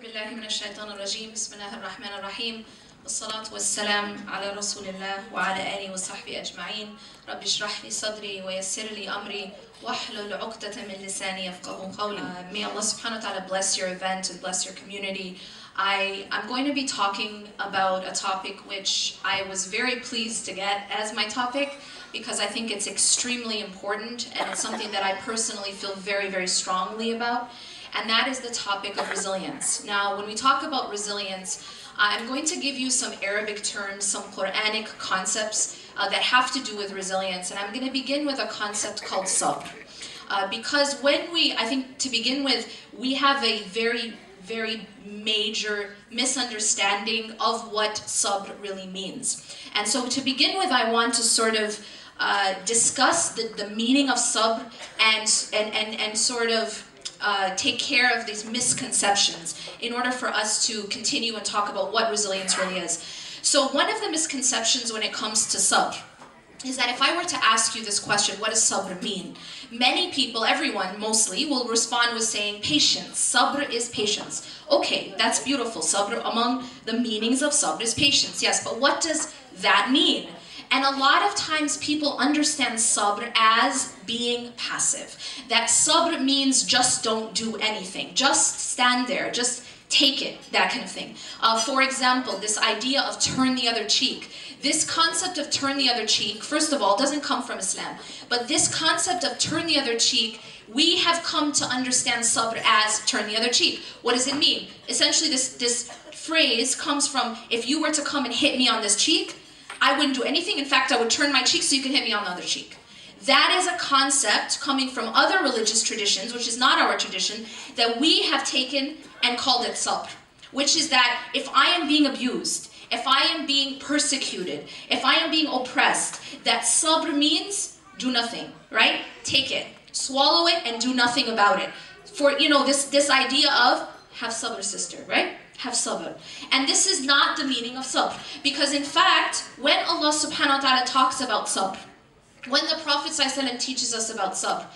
بالله من الشيطان الرجيم بسم الله الرحمن الرحيم والصلاة والسلام على رسول الله وعلى آله وصحبه أجمعين رب اشرح لي صدري ويسر لي أمري واحلل عقدة من لساني يفقهوا قولي. May Allah subhanahu wa ta'ala bless your event and bless your community. I'm going to be talking about a topic which I was very pleased to get as my topic because I think it's extremely important and it's something that I personally feel very, very strongly about. And that is the topic of resilience. Now, when we talk about resilience, I'm going to give you some Arabic terms, some Quranic concepts that have to do with resilience. And I'm going to begin with a concept called sabr. Because I think to begin with, we have a very, very major misunderstanding of what sabr really means. And so to begin with, I want to sort of discuss the meaning of sabr and sort of take care of these misconceptions in order for us to continue and talk about what resilience really is. So one of the misconceptions when it comes to sabr is that if I were to ask you this question, what does sabr mean? Many people, everyone mostly, will respond with saying patience. Sabr is patience. Okay, that's beautiful. Sabr, among the meanings of sabr is patience. Yes, but what does that mean? And a lot of times people understand sabr as being passive. That sabr means just don't do anything. Just stand there. Just take it. That kind of thing. For example, this idea of turn the other cheek. This concept of turn the other cheek, first of all, doesn't come from Islam. But this concept of turn the other cheek, we have come to understand sabr as turn the other cheek. What does it mean? Essentially, this phrase comes from, if you were to come and hit me on this cheek, I wouldn't do anything. In fact, I would turn my cheek so you can hit me on the other cheek. That is a concept coming from other religious traditions, which is not our tradition, that we have taken and called it sabr. Which is that if I am being abused, if I am being persecuted, if I am being oppressed, that sabr means do nothing, right? Take it, swallow it, and do nothing about it. For, this idea of have sabr, sister, right? Have sabr. And this is not the meaning of sabr. Because in fact, when Allah subhanahu wa ta'ala talks about sabr, when the Prophet ﷺ teaches us about sabr,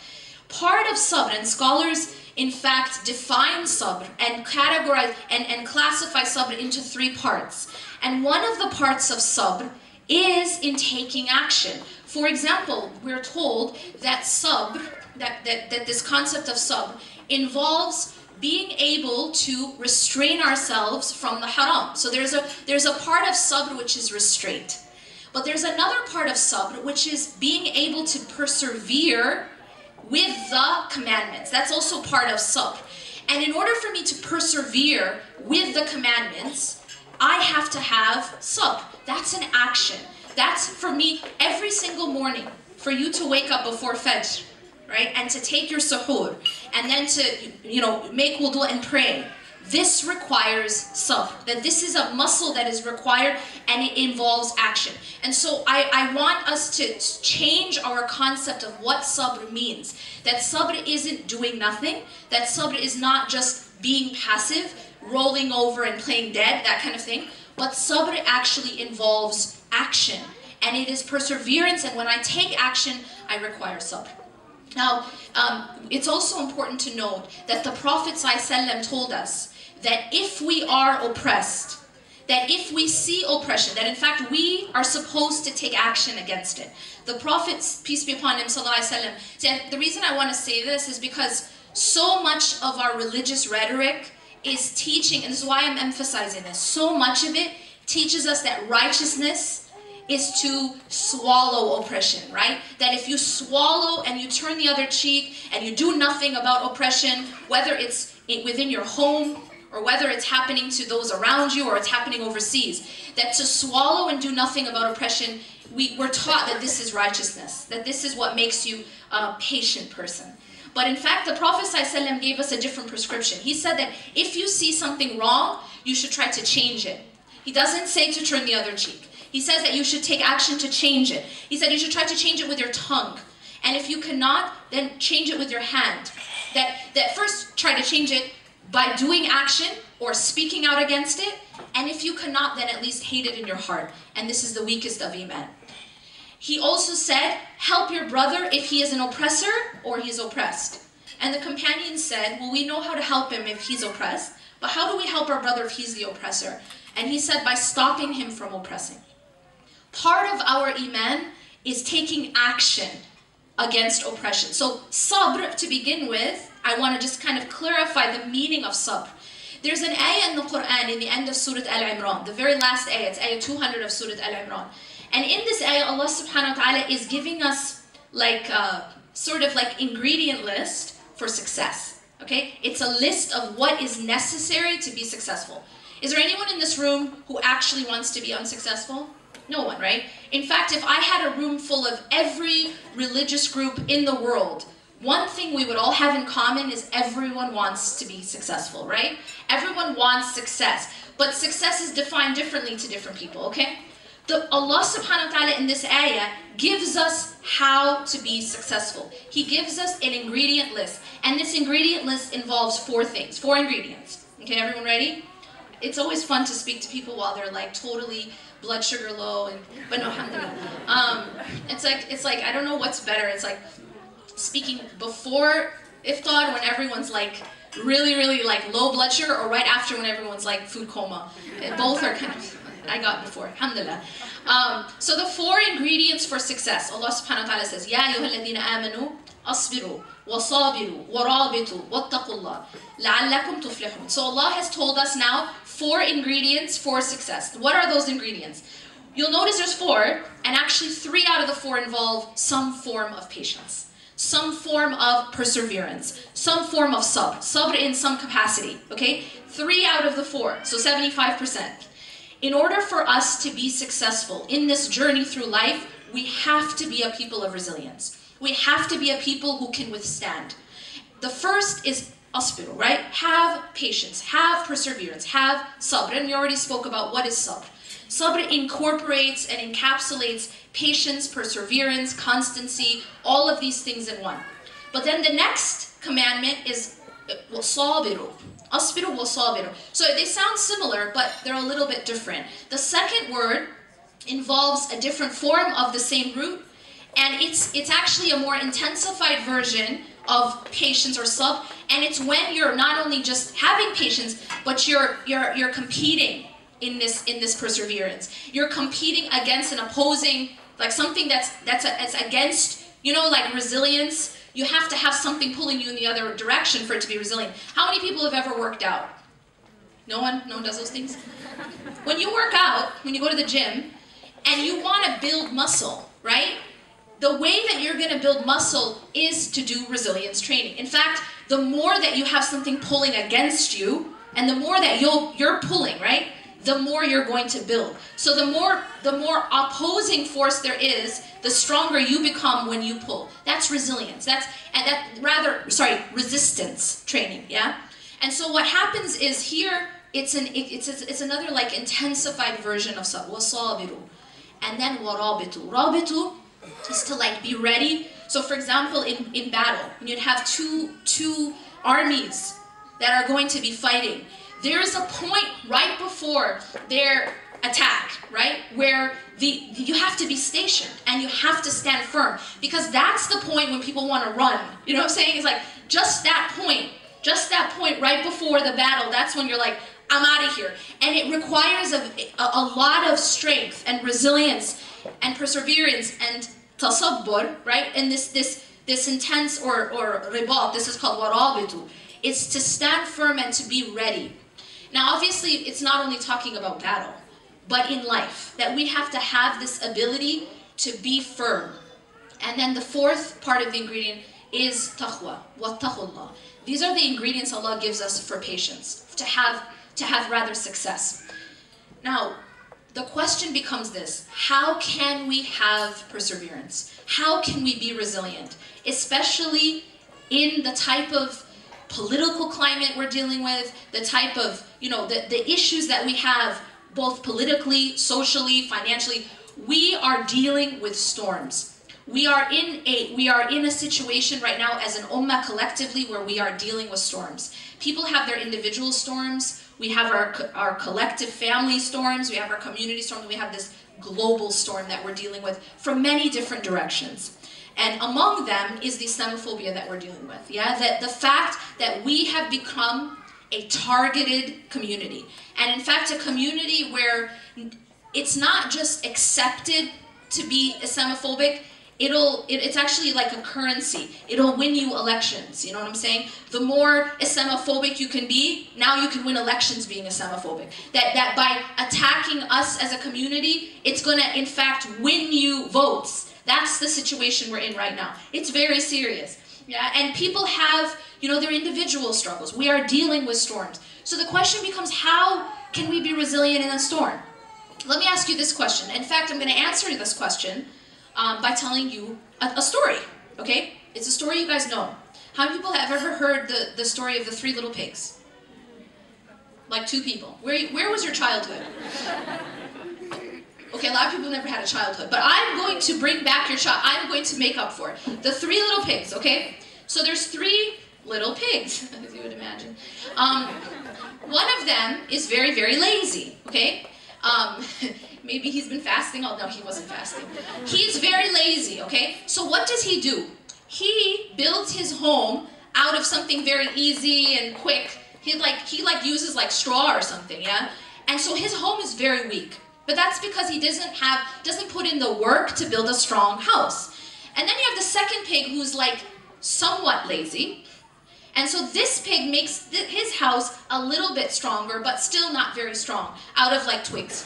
part of sabr, and scholars in fact define sabr and categorize and classify sabr into three parts. And one of the parts of sabr is in taking action. For example, we're told that sabr, that this concept of sabr involves being able to restrain ourselves from the haram. So there's a part of sabr which is restraint. But there's another part of sabr which is being able to persevere with the commandments. That's also part of sabr. And in order for me to persevere with the commandments, I have to have sabr. That's an action. That's for me every single morning, for you to wake up before Fajr, right? And to take your suhoor, and then to, make wudu and pray. This requires sabr. That this is a muscle that is required and it involves action. And so I want us to change our concept of what sabr means. That sabr isn't doing nothing. That sabr is not just being passive, rolling over and playing dead, that kind of thing. But sabr actually involves action. And it is perseverance, and when I take action, I require sabr. Now, it's also important to note that the Prophet ﷺ told us that if we are oppressed, that if we see oppression, that in fact we are supposed to take action against it. The Prophet, peace be upon him, ﷺ, said, the reason I want to say this is because so much of our religious rhetoric is teaching, and this is why I'm emphasizing this, so much of it teaches us that righteousness is to swallow oppression, right? That if you swallow and you turn the other cheek and you do nothing about oppression, whether it's within your home or whether it's happening to those around you or it's happening overseas, that to swallow and do nothing about oppression, we're taught that this is righteousness, that this is what makes you a patient person. But in fact, the Prophet ﷺ gave us a different prescription. He said that if you see something wrong, you should try to change it. He doesn't say to turn the other cheek. He says that you should take action to change it. He said you should try to change it with your tongue. And if you cannot, then change it with your hand. That first try to change it by doing action or speaking out against it. And if you cannot, then at least hate it in your heart. And this is the weakest of iman. He also said, help your brother if he is an oppressor or he is oppressed. And the companions said, well, we know how to help him if he's oppressed. But how do we help our brother if he's the oppressor? And he said, by stopping him from oppressing. Part of our iman is taking action against oppression. So sabr, to begin with, I want to just kind of clarify the meaning of sabr. There's an ayah in the Quran in the end of Surah Al-Imran, the very last ayah, it's ayah 200 of Surah Al-Imran. And in this ayah, Allah subhanahu wa ta'ala is giving us like a sort of like ingredient list for success. Okay? It's a list of what is necessary to be successful. Is there anyone in this room who actually wants to be unsuccessful? No one, right? In fact, if I had a room full of every religious group in the world, one thing we would all have in common is everyone wants to be successful, right? Everyone wants success. But success is defined differently to different people, okay? Allah subhanahu wa ta'ala in this ayah gives us how to be successful. He gives us an ingredient list. And this ingredient list involves 4 things, 4 ingredients. Okay, everyone ready? It's always fun to speak to people while they're like totally blood sugar low, but no, alhamdulillah. It's like I don't know what's better. It's like speaking before iftar when everyone's like really like low blood sugar, or right after when everyone's like food coma. Both are kind of, I got before, alhamdulillah. So the 4 ingredients for success, Allah subhanahu wa ta'ala says, Ya ayyuhalladhina amanu asbiru wasabiru warabitu wattaqullah la'allakum tuflihun. So Allah has told us now 4 ingredients for success. What are those ingredients? You'll notice there's 4, and actually 3 out of the 4 involve some form of patience, some form of perseverance, some form of sabr. Sabr in some capacity, okay? 3 out of the 4, so 75%. In order for us to be successful in this journey through life, we have to be a people of resilience. We have to be a people who can withstand. The first is asbiru, right? Have patience, have perseverance, have sabr. And we already spoke about what is sabr. Sabr incorporates and encapsulates patience, perseverance, constancy, all of these things in one. But then the next commandment is wasabiru. Asbiru wasabiru. So they sound similar, but they're a little bit different. The second word involves a different form of the same root, and it's actually a more intensified version of patience or sabr, and it's when you're not only just having patience, but you're competing in this perseverance. You're competing against an opposing, like something that's against, you know, like resilience. You have to have something pulling you in the other direction for it to be resilient. How many people have ever worked out? No one? No one does those things? When you work out, when you go to the gym, and you want to build muscle, right? The way that you're going to build muscle is to do resilience training. In fact, the more that you have something pulling against you, and the more that you're pulling, right? The more you're going to build. So the more opposing force there is, the stronger you become when you pull. That's resilience. Resistance training, yeah? And so what happens is here, it's another like intensified version of wasabiru. And then warabitu. Rabitu is to like be ready. So for example, in battle, when you'd have two armies that are going to be fighting, there's a point right before their attack, right, where you have to be stationed and you have to stand firm, because that's the point when people want to run. You know what I'm saying? It's like just that point right before the battle, that's when you're like, I'm out of here. And it requires a lot of strength and resilience and perseverance and tasabbur, right? And this intense or ribat, this is called warabitu. It's to stand firm and to be ready. Now, obviously, it's not only talking about battle, but in life, that we have to have this ability to be firm. And then the 4th part of the ingredient is taqwa, wattaqullah. These are the ingredients Allah gives us for patience, to have rather success. Now, the question becomes this: how can we have perseverance? How can we be resilient? Especially in the type of political climate we're dealing with, the type of, the issues that we have, both politically, socially, financially. We are dealing with storms. We are in a situation right now as an ummah collectively where we are dealing with storms. People have their individual storms. We have our collective family storms. We have our community storms. We have this global storm that we're dealing with from many different directions. And among them is the Islamophobia that we're dealing with. Yeah, that the fact that we have become a targeted community. And in fact, a community where it's not just accepted to be Islamophobic, it's actually like a currency. It'll win you elections, you know what I'm saying? The more Islamophobic you can be, now you can win elections being Islamophobic. That by attacking us as a community, it's gonna in fact win you votes. That's the situation we're in right now. It's very serious. Yeah, and people have, their individual struggles. We are dealing with storms. So the question becomes, how can we be resilient in a storm? Let me ask you this question. In fact, I'm gonna answer this question by telling you a story, okay? It's a story you guys know. How many people have ever heard the story of the 3 little pigs? Like 2 people. Where was your childhood? Okay, a lot of people never had a childhood, but I'm going to bring back your child. I'm going to make up for it. The 3 little pigs, okay? So there's 3 little pigs, as you would imagine. One of them is very, very lazy, okay? Maybe he's been fasting. Oh, no, he wasn't fasting. He's very lazy, okay? So what does he do? He builds his home out of something very easy and quick. He uses like straw or something, yeah? And so his home is very weak. But that's because he doesn't put in the work to build a strong house. And then you have the second pig who's like somewhat lazy. And so this pig makes his house a little bit stronger, but still not very strong, out of like twigs.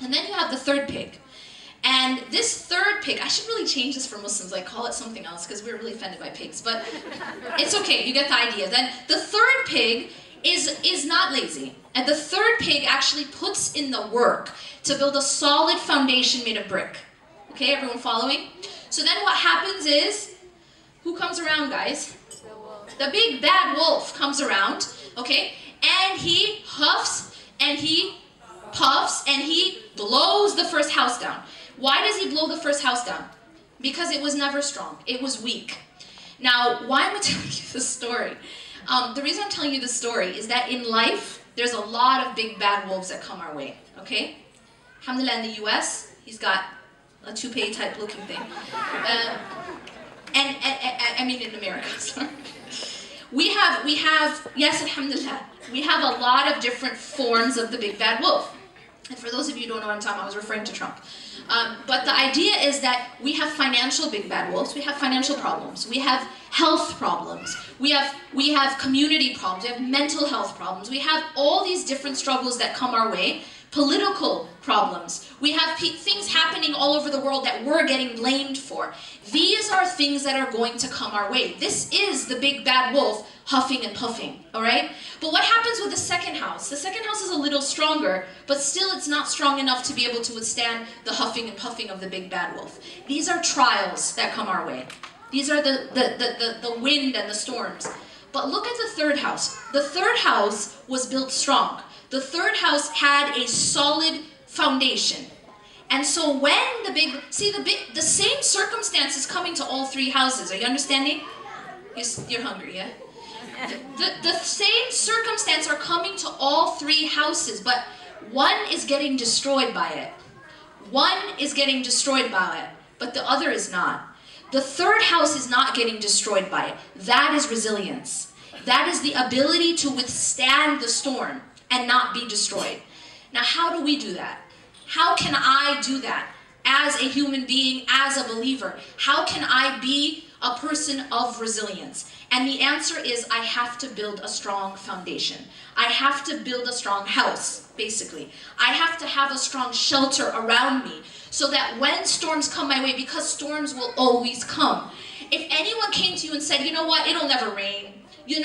And then you have the third pig. And this third pig, I should really change this for Muslims, like call it something else, because we're really offended by pigs, but it's okay, you get the idea. Then the third pig is not lazy. And the third pig actually puts in the work to build a solid foundation made of brick. Okay, everyone following? So then what happens is, who comes around, guys? The big bad wolf comes around, okay? And he huffs and he puffs and he blows the first house down. Why does he blow the first house down? Because it was never strong. It was weak. Now, why am I telling you this story? The reason I'm telling you this story is that in life, there's a lot of big bad wolves that come our way, okay? Alhamdulillah, in the US, he's got a toupee type looking thing. I mean in America, sorry. We have, yes, alhamdulillah, we have a lot of different forms of the big bad wolf. And for those of you who don't know what I'm talking about, I was referring to Trump. But the idea is that we have financial big bad wolves, we have financial problems, we have health problems, we have community problems, we have mental health problems, we have all these different struggles that come our way, political problems, we have things happening all over the world that we're getting blamed for. These are things that are going to come our way. This is the big bad wolf huffing and puffing, all right? But what happens with the second house? The second house is a little stronger, but still it's not strong enough to be able to withstand the huffing and puffing of the big bad wolf. These are trials that come our way. These are the wind and the storms. But look at the third house. The third house was built strong. The third house had a solid foundation. And so when the same circumstances coming to all 3 houses. Are you understanding? You're hungry, yeah? The same circumstances are coming to all 3 houses, but one is getting destroyed by it. One is getting destroyed by it, but the other is not. The third house is not getting destroyed by it. That is resilience. That is the ability to withstand the storm and not be destroyed. Now, how do we do that? How can I do that as a human being, as a believer? How can I be a person of resilience? And the answer is I have to build a strong foundation. I have to build a strong house, basically. I have to have a strong shelter around me so that when storms come my way, because storms will always come. If anyone came to you and said, you know what, it'll never rain,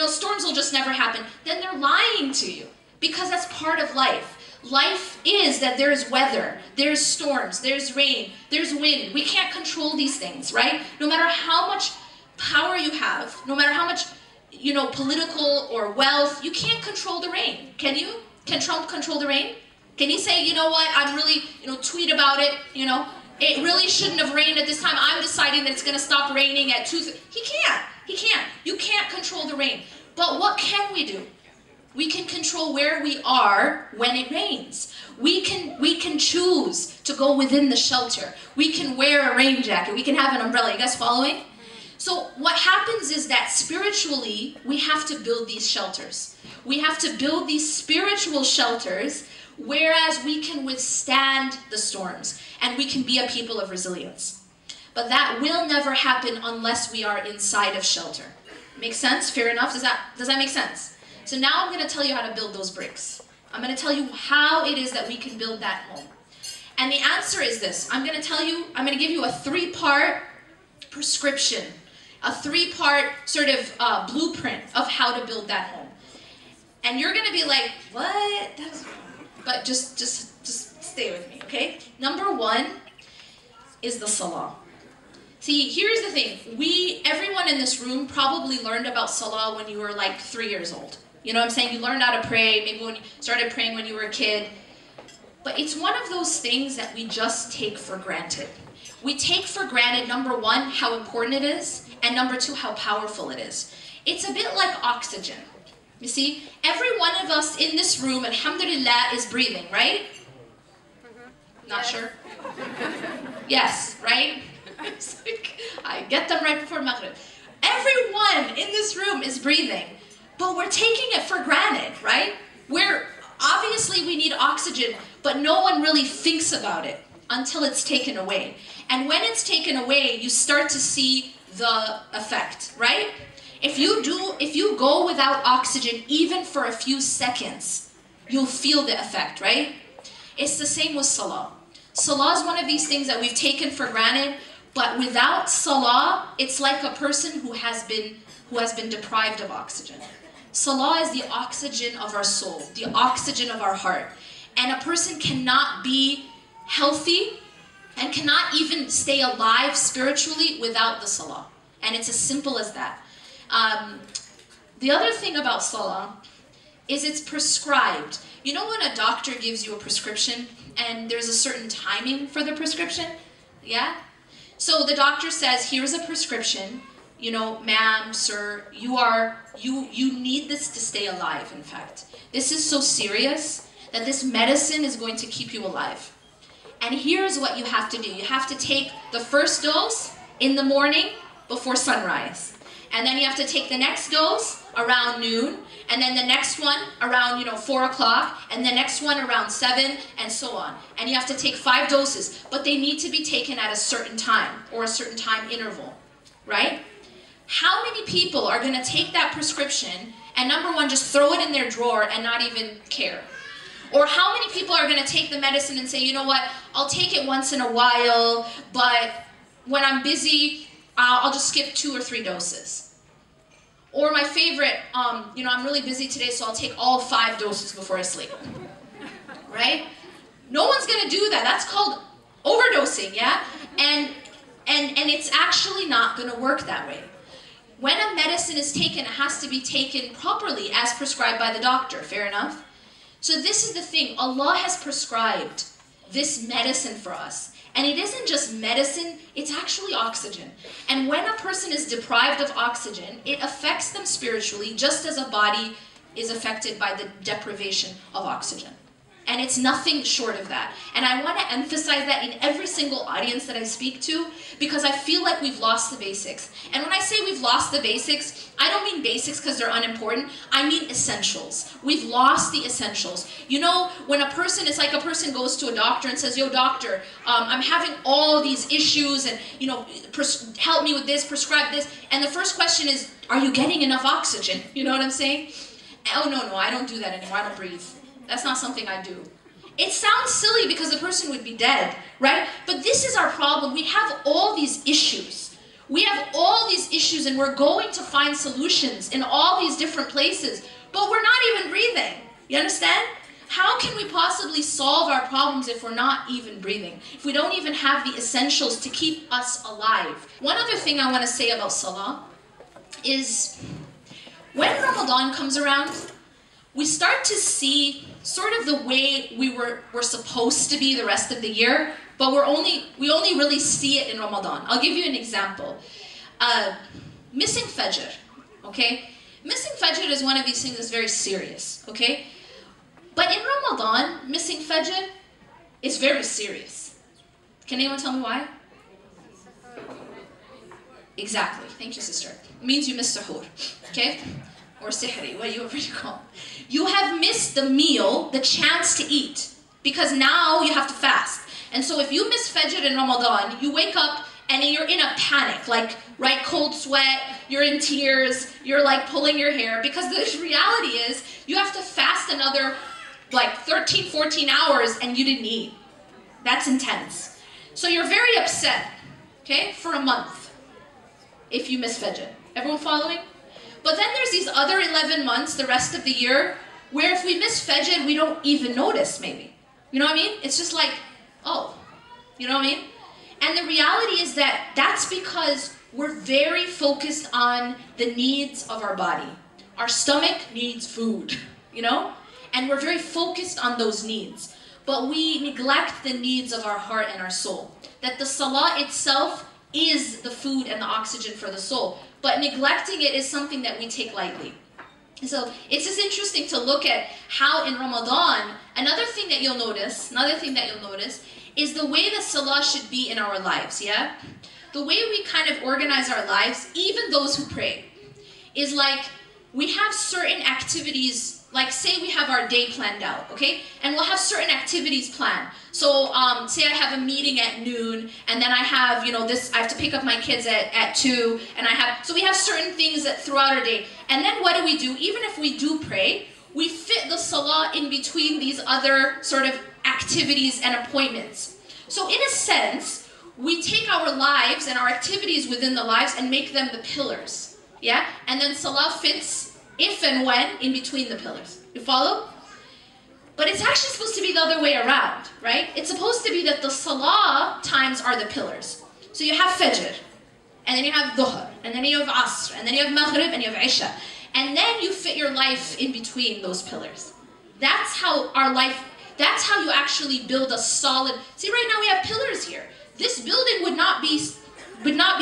storms will just never happen, then they're lying to you, because that's part of life. Life is that there's weather, there's storms, there's rain, there's wind. We can't control these things, right? No matter how much power you have, no matter how much, political or wealth, you can't control the rain. Can you? Can Trump control the rain? Can he say, you know what, I'm really, tweet about it, it really shouldn't have rained at this time. I'm deciding that it's going to stop raining at 2. He can't. You can't control the rain. But what can we do? We can control where we are when it rains. We can choose to go within the shelter. We can wear a rain jacket. We can have an umbrella. You guys following? So what happens is that spiritually, we have to build these shelters. We have to build these spiritual shelters, whereas we can withstand the storms and we can be a people of resilience. But that will never happen unless we are inside of shelter. Make sense? Fair enough? Does that make sense? So now I'm going to tell you how to build those bricks. I'm going to tell you how it is that we can build that home. And the answer is this. I'm going to give you a 3-part prescription, a 3-part sort of blueprint of how to build that home. And you're going to be like, what? But just stay with me, okay? Number 1 is the salah. See, here's the thing. Everyone in this room probably learned about salah when you were like 3 years old. You know what I'm saying? You learned how to pray, maybe when you started praying when you were a kid. But it's one of those things that we just take for granted. We take for granted, number 1, how important it is, and number 2, how powerful it is. It's a bit like oxygen. You see, every one of us in this room, alhamdulillah, is breathing, right? Not sure? Yes, right? I get them right before Maghrib. Everyone in this room is breathing, but we're taking it for granted, right? Obviously we need oxygen, but no one really thinks about it until it's taken away. And when it's taken away, you start to see the effect, right? If you go without oxygen even for a few seconds, you'll feel the effect, right? It's the same with salah. Salah is one of these things that we've taken for granted, but without salah, it's like a person who has been deprived of oxygen. Salah is the oxygen of our soul, the oxygen of our heart. And a person cannot be healthy and cannot even stay alive spiritually without the salah. And it's as simple as that. The other thing about salah is it's prescribed. You know when a doctor gives you a prescription and there's a certain timing for the prescription? Yeah? So the doctor says, here's a prescription. You know, ma'am, sir, you need this to stay alive, in fact. This is so serious that this medicine is going to keep you alive. And here's what you have to do. You have to take the first dose in the morning before sunrise. And then you have to take the next dose around noon, and then the next one around 4 o'clock, and the next one around 7, and so on. And you have to take 5 doses, but they need to be taken at a certain time, or a certain time interval, right? How many people are going to take that prescription and number 1, just throw it in their drawer and not even care? Or how many people are going to take the medicine and say, you know what, I'll take it once in a while, but when I'm busy, I'll just skip 2 or 3 doses. Or my favorite, I'm really busy today, so I'll take all 5 doses before I sleep. Right? No one's going to do that. That's called overdosing, yeah? And it's actually not going to work that way. When a medicine is taken, it has to be taken properly as prescribed by the doctor. Fair enough? So this is the thing. Allah has prescribed this medicine for us. And it isn't just medicine, it's actually oxygen. And when a person is deprived of oxygen, it affects them spiritually just as a body is affected by the deprivation of oxygen. And it's nothing short of that. And I want to emphasize that in every single audience that I speak to, because I feel like we've lost the basics. And when I say we've lost the basics, I don't mean basics because they're unimportant. I mean essentials. We've lost the essentials. You know, when it's like a person goes to a doctor and says, yo, doctor, I'm having all these issues and, help me with this, prescribe this. And the first question is, are you getting enough oxygen? You know what I'm saying? Oh, no, I don't do that anymore. I don't breathe. That's not something I do. It sounds silly because the person would be dead, right? But this is our problem. We have all these issues. We have all these issues and we're going to find solutions in all these different places, but we're not even breathing. You understand? How can we possibly solve our problems if we're not even breathing? If we don't even have the essentials to keep us alive? One other thing I want to say about salah is when Ramadan comes around, we start to see sort of the way we're supposed to be the rest of the year, but we only really see it in Ramadan. I'll give you an example. Missing Fajr, okay? Missing Fajr is one of these things that's very serious, okay? But in Ramadan, missing Fajr is very serious. Can anyone tell me why? Exactly. Thank you, sister. It means you missed suhoor. Okay? Or sihri, whatever you call it. You have missed the meal, the chance to eat. Because now you have to fast. And so if you miss Fajr in Ramadan, you wake up and you're in a panic. Like, right, cold sweat, you're in tears, you're like pulling your hair. Because the reality is, you have to fast another like 13, 14 hours and you didn't eat. That's intense. So you're very upset, okay, for a month if you miss Fajr. Everyone following? But then there's these other 11 months, the rest of the year, where if we miss Fajr, we don't even notice maybe. You know what I mean? It's just like, oh, you know what I mean? And the reality is that that's because we're very focused on the needs of our body. Our stomach needs food, you know? And we're very focused on those needs. But we neglect the needs of our heart and our soul. That the salah itself is the food and the oxygen for the soul. But neglecting it is something that we take lightly. So it's just interesting to look at how in Ramadan, another thing that you'll notice is the way that salah should be in our lives, yeah? The way we kind of organize our lives, even those who pray, is like we have certain activities. Like say we have our day planned out, okay? And we'll have certain activities planned. So say I have a meeting at noon, and then I have, I have to pick up my kids at 2, and so we have certain things that throughout our day. And then what do? Even if we do pray, we fit the salah in between these other sort of activities and appointments. So in a sense, we take our lives and our activities within the lives and make them the pillars, yeah? And then salah fits if and when in between the pillars. You follow? But it's actually supposed to be the other way around, right? It's supposed to be that the salah times are the pillars. So you have Fajr, and then you have Dhuhr, and then you have Asr, and then you have Maghrib, and you have Isha. And then you fit your life in between those pillars. That's how you actually build a solid. See, right now we have pillars here. This building would not be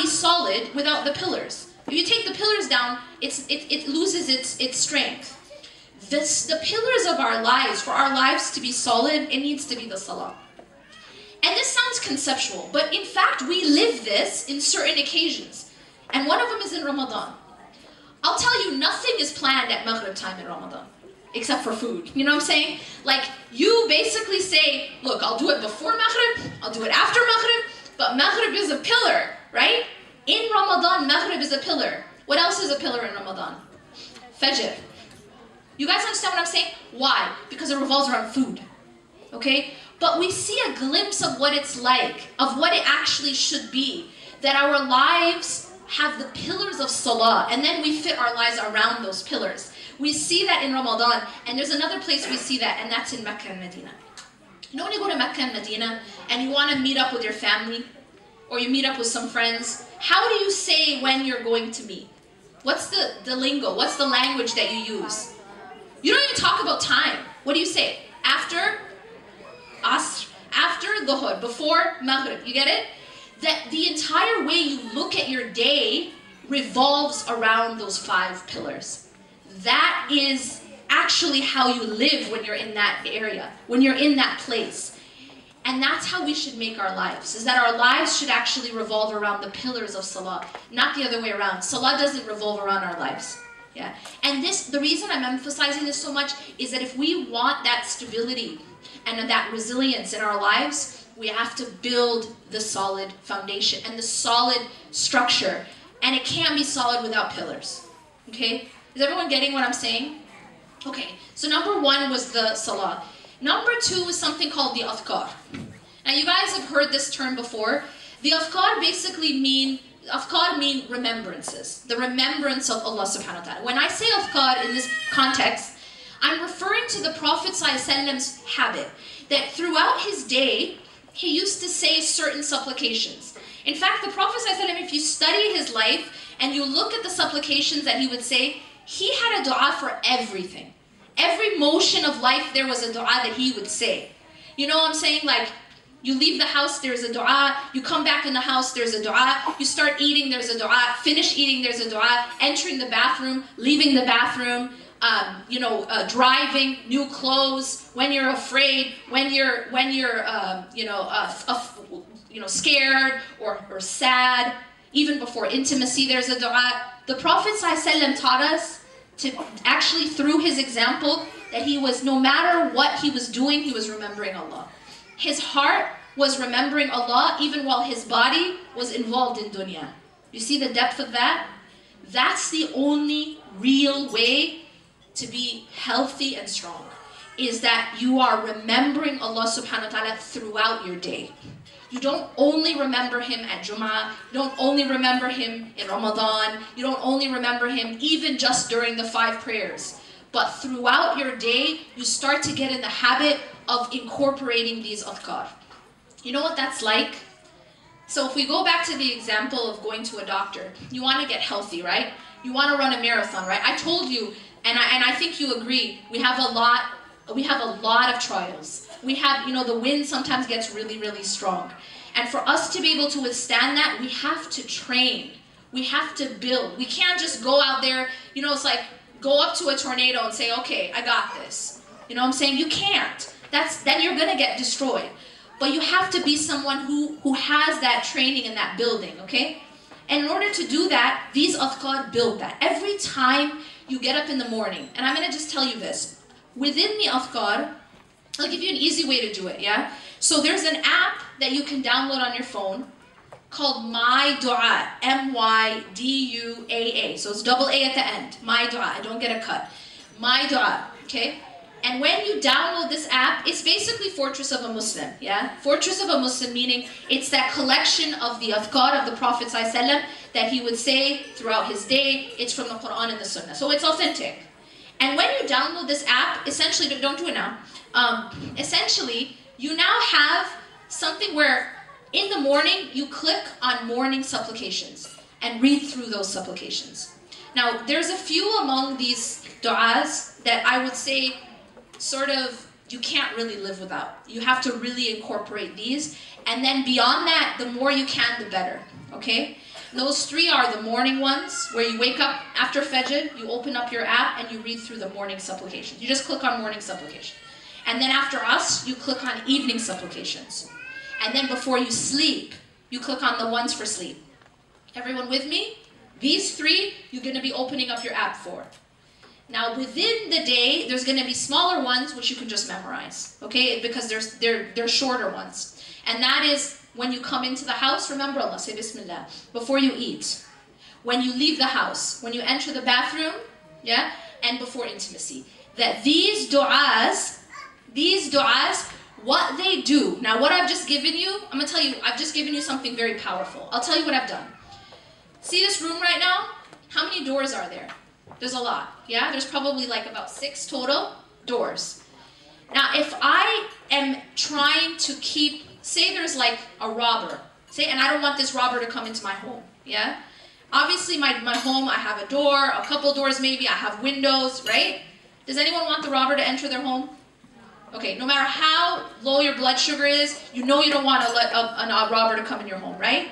solid without the pillars. If you take the pillars down, it loses its strength. The pillars of our lives, for our lives to be solid, it needs to be the salah. And this sounds conceptual, but in fact, we live this in certain occasions. And one of them is in Ramadan. I'll tell you, nothing is planned at Maghrib time in Ramadan, except for food. You know what I'm saying? Like, you basically say, look, I'll do it before Maghrib, I'll do it after Maghrib, but Maghrib is a pillar, right? In Ramadan, Maghrib is a pillar. What else is a pillar in Ramadan? Fajr. You guys understand what I'm saying? Why? Because it revolves around food. Okay? But we see a glimpse of what it's like, of what it actually should be. That our lives have the pillars of salah, and then we fit our lives around those pillars. We see that in Ramadan, and there's another place we see that, and that's in Mecca and Medina. You know when you go to Mecca and Medina, and you want to meet up with your family, or you meet up with some friends, how do you say when you're going to meet? What's the lingo? What's the language that you use? You don't even talk about time. What do you say? After Asr, after Dhuhr, before Maghrib. You get it? That the entire way you look at your day revolves around those 5 pillars. That is actually how you live when you're in that area, when you're in that place. And that's how we should make our lives, is that our lives should actually revolve around the pillars of salah, not the other way around. Salah doesn't revolve around our lives. Yeah. And the reason I'm emphasizing this so much is that if we want that stability and that resilience in our lives, we have to build the solid foundation and the solid structure. And it can't be solid without pillars. Okay? Is everyone getting what I'm saying? Okay. So number 1 was the salah. Number 2 is something called the adhkar. Now you guys have heard this term before. The adhkar basically mean remembrances. The remembrance of Allah subhanahu wa ta'ala. When I say adhkar in this context, I'm referring to the Prophet ﷺ's habit. That throughout his day, he used to say certain supplications. In fact, the Prophet ﷺ, if you study his life and you look at the supplications that he would say, he had a dua for everything. Every motion of life, there was a dua that he would say. You know what I'm saying? Like, you leave the house, there's a dua. You come back in the house, there's a dua. You start eating, there's a dua. Finish eating, there's a dua. Entering the bathroom, leaving the bathroom, driving, new clothes, when you're afraid, when you're scared or sad. Even before intimacy, there's a dua. The Prophet ﷺ taught us to actually, through his example, that he was, no matter what he was doing, he was remembering Allah. His heart was remembering Allah even while his body was involved in dunya. You see the depth of that? That's the only real way to be healthy and strong, is that you are remembering Allah subhanahu wa ta'ala throughout your day. You don't only remember him at Jum'ah, you don't only remember him in Ramadan, you don't only remember him even just during the 5 prayers. But throughout your day, you start to get in the habit of incorporating these adhkar. You know what that's like? So if we go back to the example of going to a doctor, you want to get healthy, right? You want to run a marathon, right? I told you, and I think you agree, we have a lot of trials. We have, the wind sometimes gets really, really strong. And for us to be able to withstand that, we have to train. We have to build. We can't just go out there, it's like, go up to a tornado and say, okay, I got this. You know what I'm saying? You can't. Then you're going to get destroyed. But you have to be someone who has that training and that building, okay? And in order to do that, these adhkar build that. Every time you get up in the morning, and I'm going to just tell you this, within the adhkar, I'll give you an easy way to do it, yeah? So there's an app that you can download on your phone called My Dua, MYDUAA. So it's double A at the end. My Dua. I don't get a cut. My Dua, okay? And when you download this app, it's basically Fortress of a Muslim, yeah? Fortress of a Muslim, meaning it's that collection of the adhkar of the Prophet ﷺ that he would say throughout his day. It's from the Quran and the Sunnah. So it's authentic. And when you download this app, essentially, don't do it now. Essentially, you now have something where in the morning, you click on morning supplications and read through those supplications. Now, there's a few among these du'as that I would say sort of you can't really live without. You have to really incorporate these. And then beyond that, the more you can, the better. Okay? Those 3 are the morning ones, where you wake up after Fajr, you open up your app and you read through the morning supplications. You just click on morning supplication. And then after us, you click on evening supplications. And then before you sleep, you click on the ones for sleep. Everyone with me? These 3, you're going to be opening up your app for. Now within the day, there's going to be smaller ones which you can just memorize, okay? Because they're shorter ones. And that is when you come into the house, remember Allah, say Bismillah. Before you eat, when you leave the house, when you enter the bathroom, yeah? And before intimacy. That these du'as, what they do, now what I've just given you, I'm going to tell you, I've just given you something very powerful. I'll tell you what I've done. See this room right now? How many doors are there? There's a lot, yeah? There's probably like about 6 total doors. Now if I am trying to keep, say there's like a robber, and I don't want this robber to come into my home, yeah? Obviously my home, I have a door, a couple doors maybe, I have windows, right? Does anyone want the robber to enter their home? Okay, no matter how low your blood sugar is, you know you don't want a robber to come in your home, right?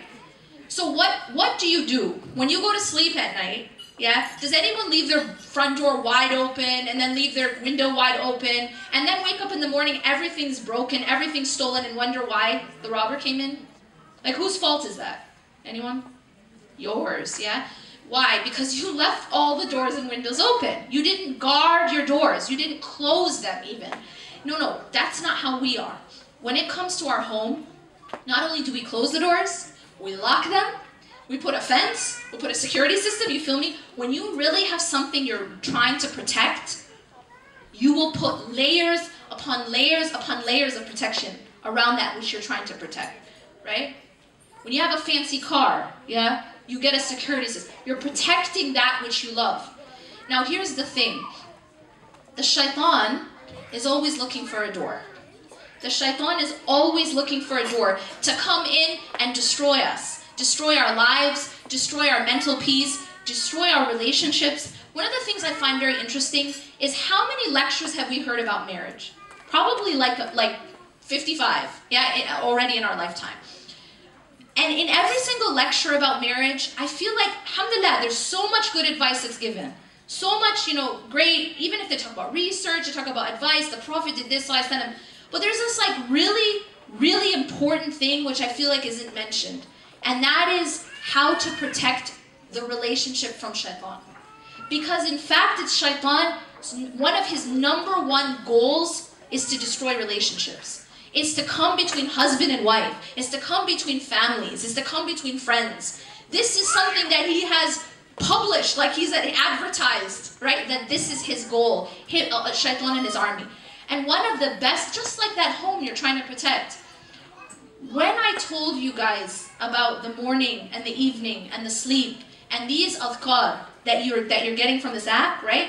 So what do you do? When you go to sleep at night, yeah, does anyone leave their front door wide open and then leave their window wide open and then wake up in the morning, everything's broken, everything's stolen, and wonder why the robber came in? Like, whose fault is that? Anyone? Yours, yeah? Why? Because you left all the doors and windows open. You didn't guard your doors. You didn't close them even. No, that's not how we are. When it comes to our home, not only do we close the doors, we lock them, we put a fence, we put a security system, you feel me? When you really have something you're trying to protect, you will put layers upon layers upon layers of protection around that which you're trying to protect, right? When you have a fancy car, yeah, you get a security system. You're protecting that which you love. Now here's the thing. The shaitan is always looking for a door. The shaitan is always looking for a door to come in and destroy us. Destroy our lives, destroy our mental peace, destroy our relationships. One of the things I find very interesting is how many lectures have we heard about marriage? Probably like 55, yeah, already in our lifetime. And in every single lecture about marriage, I feel like, alhamdulillah, there's so much good advice that's given. So much, great, even if they talk about research, they talk about advice, the Prophet did this, but there's this like really, really important thing which I feel like isn't mentioned. And that is how to protect the relationship from shaitan. Because in fact, it's shaitan, one of his number one goals is to destroy relationships. It's to come between husband and wife. It's to come between families. It's to come between friends. This is something that he has published, like he's advertised, right? That this is his goal, shaitan and his army. And one of the best, just like that home you're trying to protect, when I told you guys about the morning and the evening and the sleep and these adhkar that you're getting from this app, right?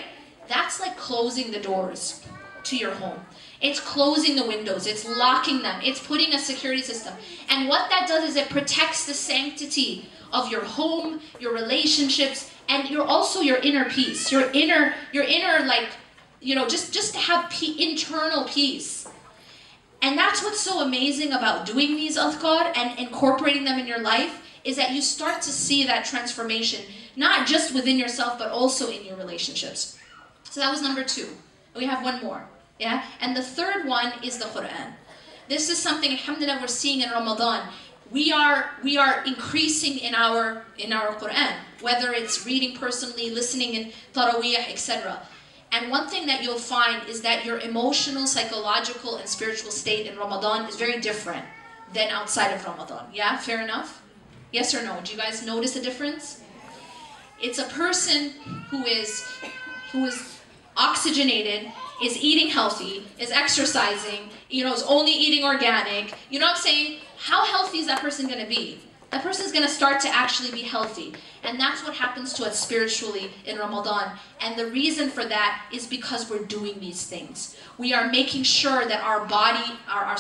That's like closing the doors to your home. It's closing the windows, it's locking them, it's putting a security system. And what that does is it protects the sanctity of your home, your relationships, and also your inner peace, your inner like, just to have internal peace. And that's what's so amazing about doing these adhkar and incorporating them in your life, is that you start to see that transformation, not just within yourself, but also in your relationships. So that was number 2. We have one more. Yeah? And the third one is the Quran. This is something, alhamdulillah, we're seeing in Ramadan. We are increasing in our Quran, whether it's reading personally, listening in Taraweeh, etc. And one thing that you'll find is that your emotional, psychological, and spiritual state in Ramadan is very different than outside of Ramadan. Yeah, fair enough? Yes or no? Do you guys notice a difference? It's a person who is oxygenated, is eating healthy, is exercising, is only eating organic. You know what I'm saying? How healthy is that person going to be? That person is going to start to actually be healthy. And that's what happens to us spiritually in Ramadan. And the reason for that is because we're doing these things. We are making sure that our body, our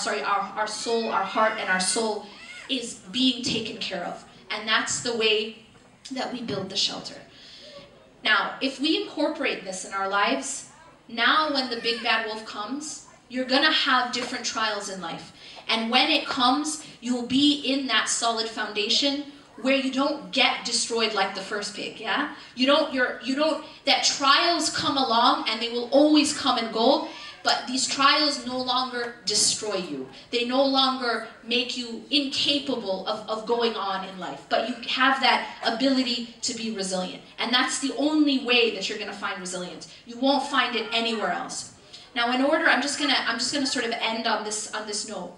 soul, our heart, and our soul is being taken care of. And that's the way that we build the shelter. Now, if we incorporate this in our lives, now when the big bad wolf comes, you're going to have different trials in life. And when it comes, you'll be in that solid foundation where you don't get destroyed like the first pig, yeah? That trials come along and they will always come and go, but these trials no longer destroy you. They no longer make you incapable of going on in life, but you have that ability to be resilient. And that's the only way that you're going to find resilience. You won't find it anywhere else. Now, I'm just gonna sort of end on this note.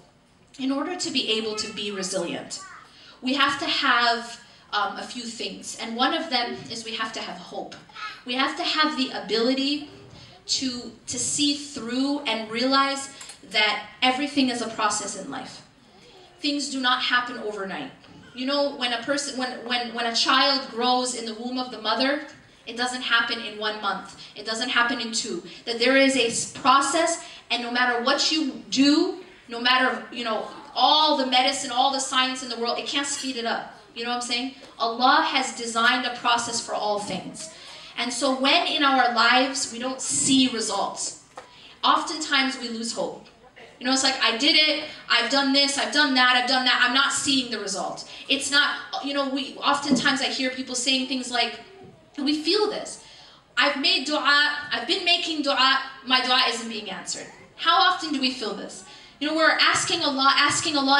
In order to be able to be resilient, we have to have a few things. And one of them is we have to have hope. We have to have the ability to see through and realize that everything is a process in life. Things do not happen overnight. When a child grows in the womb of the mother, it doesn't happen in 1 month. It doesn't happen in 2. That there is a process, and no matter what you do, no matter, all the medicine, all the science in the world, it can't speed it up. You know what I'm saying? Allah has designed a process for all things. And so when in our lives we don't see results, oftentimes we lose hope. It's like, I did it, I've done this, I've done that, I'm not seeing the result. It's not, oftentimes I hear people saying things like, and we feel this, I've made dua, I've been making dua, my dua isn't being answered. How often do we feel this? We're asking Allah,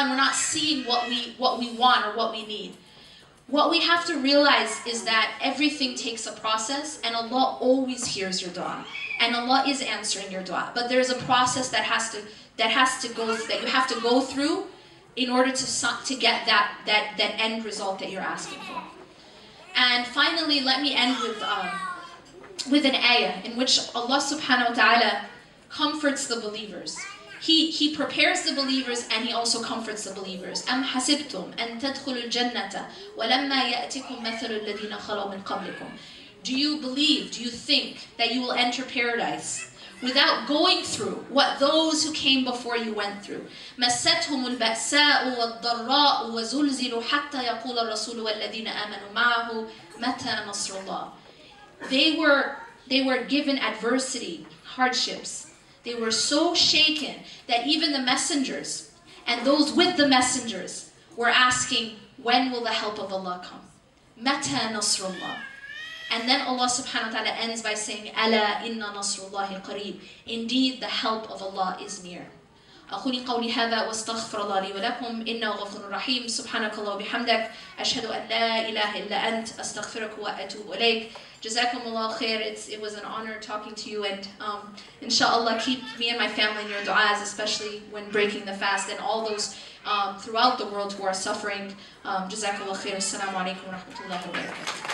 and we're not seeing what we want or what we need. What we have to realize is that everything takes a process, and Allah always hears your dua, and Allah is answering your dua. But there's a process that you have to go through in order to get that end result that you're asking for. And finally, let me end with an ayah in which Allah subhanahu wa ta'ala comforts the believers. He prepares the believers and He also comforts the believers. أَمْ حَسِبْتُمْ أَن تَدْخُلُوا الْجَنَّةَ وَلَمَّا يَأْتِكُمْ مَثَلُ الَّذِينَ خَلَوْا مِنْ قَبْلِكُمْ. Do you think that you will enter paradise without going through what those who came before you went through? مَسَّتْهُمُ الْبَأْسَاءُ وَالضَّرَّاءُ وَزُلْزِلُوا حَتَّى يَقُولَ الرَّسُولُ وَالَّذِينَ آمَنُوا مَعَهُ مَتَى نَصْرُ اللَّهِ. They were given adversity, hardships. They were so shaken that even the messengers and those with the messengers were asking, when will the help of Allah come? Mata nasrullah. And then Allah subhanahu wa ta'ala ends by saying, Ala inna nasrullahi qareeb. Indeed, the help of Allah is near. أقول قولي هذا واستغفر الله لي ولكم إنه غفور رحيم. سبحانك الله وبحمدك أشهد أن لا إله إلا أنت أستغفرك وأتوب إليك. Jazakumullah khair. It was an honor talking to you, and inshallah keep me and my family in your du'as, especially when breaking the fast, and all those throughout the world who are suffering. Jazakumullah khair. Assalamu alaikum wa rahmatullahi wa barakatuh.